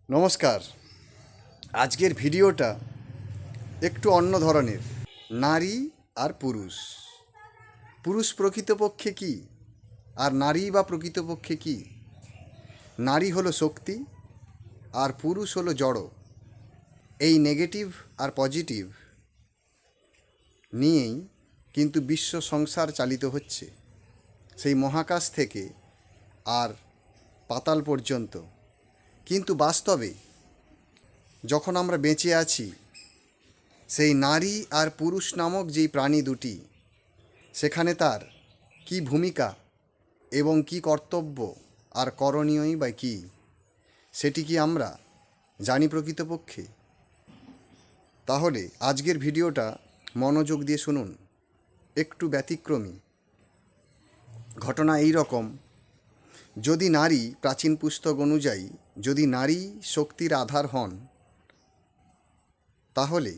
নমস্কার। আজকের ভিডিওটা একটু অন্য ধরনের। নারী আর পুরুষ। পুরুষ প্রকৃতপক্ষে কি আর নারী বা প্রকৃতপক্ষে কি? নারী হলো শক্তি আর পুরুষ হলো জড়। এই নেগেটিভ আর পজিটিভ নিয়েই কিন্তু বিশ্ব সংসার চালিত হচ্ছে, সেই মহাকাশ থেকে আর পাতাল পর্যন্ত। কিন্তু বাস্তবে যখন আমরা বেঁচে আছি, সেই নারী আর পুরুষ নামক যেই প্রাণী দুটি, সেখানে তার কি ভূমিকা এবং কি কর্তব্য আর করণীয়ই বা কী, সেটি কি আমরা জানি প্রকৃতপক্ষে? তাহলে আজকের ভিডিওটা মনোযোগ দিয়ে শুনুন। একটু ব্যতিক্রমী ঘটনা এই রকম। যদি নারী, প্রাচীন পুস্তক অনুযায়ী যদি নারী শক্তির আধার হন, তাহলে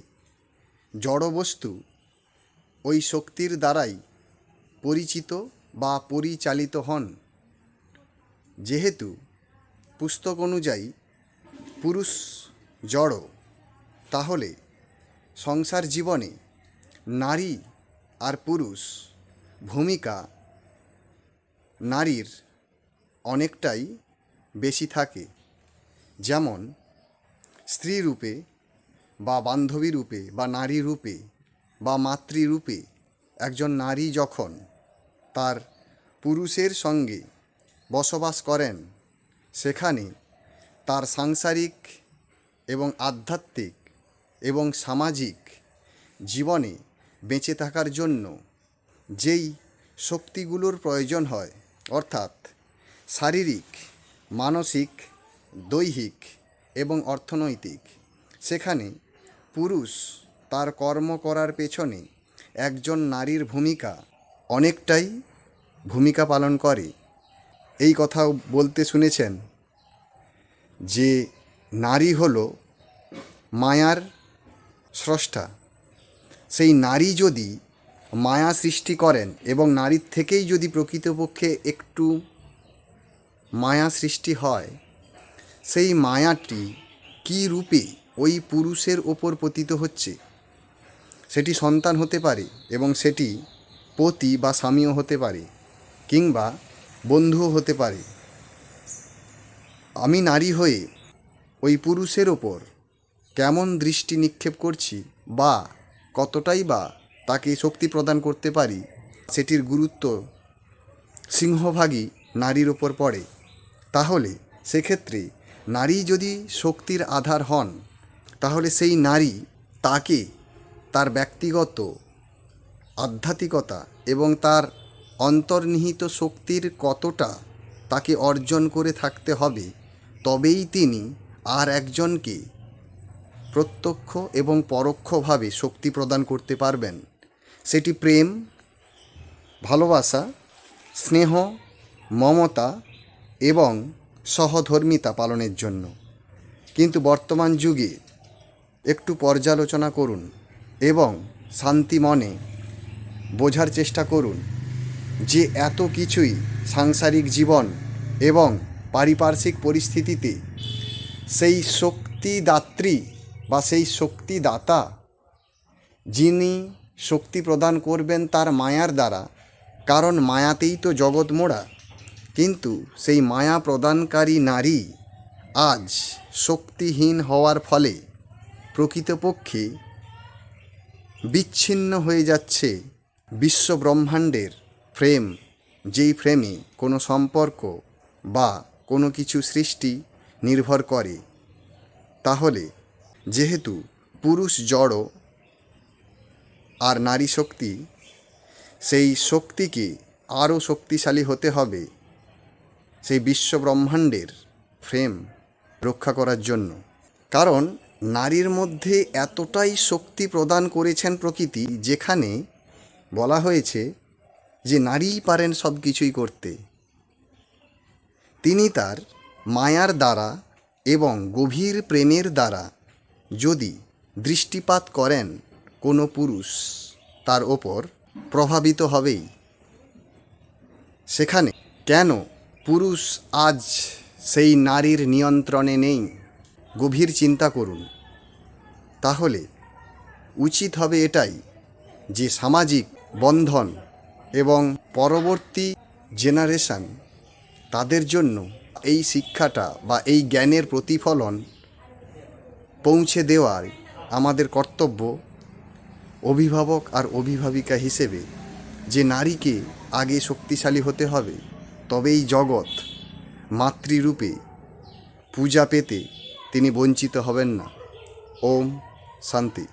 জড়বস্তু ওই শক্তির দ্বারাই পরিচিত বা পরিচালিত হন। যেহেতু পুস্তক অনুযায়ী পুরুষ জড়, তাহলে সংসার জীবনে নারী আর পুরুষ ভূমিকা নারীর অনেকটাই বেশি থাকে। যেমন স্ত্রী রূপে বা বান্ধবী রূপে বা নারী রূপে বা মাতৃরূপে একজন নারী যখন তার পুরুষের সঙ্গে বসবাস করেন, সেখানে তার সাংসারিক এবং আধ্যাত্মিক এবং সামাজিক জীবনে বেঁচে থাকার জন্য যেই শক্তিগুলোর প্রয়োজন হয়, অর্থাৎ শারীরিক, মানসিক, দৈহিক এবং অর্থনৈতিক, সেখানে পুরুষ তার কর্ম করার পেছনে একজন নারীর ভূমিকা অনেকটাই ভূমিকা পালন করে। এই কথাও বলতে শুনেছেন যে নারী হলো মায়ার স্রষ্টা। সেই নারী যদি মায়া সৃষ্টি করেন এবং নারীর থেকেই যদি প্রকৃতপক্ষে একটু মায়া সৃষ্টি হয়, সেই মায়াটি কী রূপে ওই পুরুষের ওপর পতিত হচ্ছে, সেটি সন্তান হতে পারে এবং সেটি পতি বা স্বামীও হতে পারে, কিংবা বন্ধুও হতে পারে। আমি নারী হয়ে ওই পুরুষের ওপর কেমন দৃষ্টি নিক্ষেপ করছি বা কতটাই বা তাকে শক্তি প্রদান করতে পারি, সেটির গুরুত্ব সিংহভাগই নারীর ওপর পড়ে। তাহলে সেক্ষেত্রে নারী যদি শক্তির আধার হন, তাহলে সেই নারী তাকে তার ব্যক্তিগত আধ্যাত্মিকতা এবং তার অন্তর্নিহিত শক্তির কতটা তাকে অর্জন করে থাকতে হবে, তবেই তিনি আর একজনকে প্রত্যক্ষ এবং পরোক্ষভাবে শক্তি প্রদান করতে পারবেন। সেটি প্রেম, ভালোবাসা, স্নেহ, মমতা এবং সহধর্মিতা পালনের জন্য। কিন্তু বর্তমান যুগে একটু পর্যালোচনা করুন এবং শান্তি মনে বোঝার চেষ্টা করুন যে এত কিছুই সাংসারিক জীবন এবং পারিপার্শ্বিক পরিস্থিতিতে সেই শক্তিদাত্রী বা সেই শক্তিদাতা, যিনি শক্তি প্রদান করবেন তার মায়ার দ্বারা, কারণ মায়াতেই তো জগৎ মোড়া। কিন্তু সেই মায়া প্রদানকারী নারী আজ শক্তিহীন হওয়ার ফলে প্রকৃতপক্ষে বিচ্ছিন্ন হয়ে যাচ্ছে বিশ্ব ব্রহ্মাণ্ডের ফ্রেম, যেই ফ্রেমে কোনো সম্পর্ক বা কোনো কিছু সৃষ্টি নির্ভর করে। তাহলে যেহেতু পুরুষ জড় আর নারী শক্তি, সেই শক্তিকে আরও শক্তিশালী হতে হবে সেই বিশ্ব ব্রহ্মাণ্ডের ফ্রেম রক্ষা করার জন্য। কারণ নারীর মধ্যে এতটাই শক্তি প্রদান করেছেন প্রকৃতি, যেখানে বলা হয়েছে যে নারীই পারেন সব কিছুই করতে। তিনি তার মায়ার দ্বারা এবং গভীর প্রেমের দ্বারা যদি দৃষ্টিপাত করেন, কোনো পুরুষ তার ওপর প্রভাবিত হবেই। সেখানে কেন পুরুষ আজ সেই নারীর নিয়ন্ত্রণে নেই? গভীর চিন্তা করুন। তাহলে উচিত হবে এটাই যে সামাজিক বন্ধন এবং পরবর্তী জেনারেশন তাদের জন্য এই শিক্ষাটা বা এই জ্ঞানের প্রতিফলন পৌঁছে দেওয়ার আমাদের কর্তব্য অভিভাবক আর অভিভাবিকা হিসেবে, যে নারীকে আগে শক্তিশালী হতে হবে, তবেই জগৎ মাতৃরূপে পূজা পেতে তিনি বঞ্চিত হবেন না। ওম শান্তি।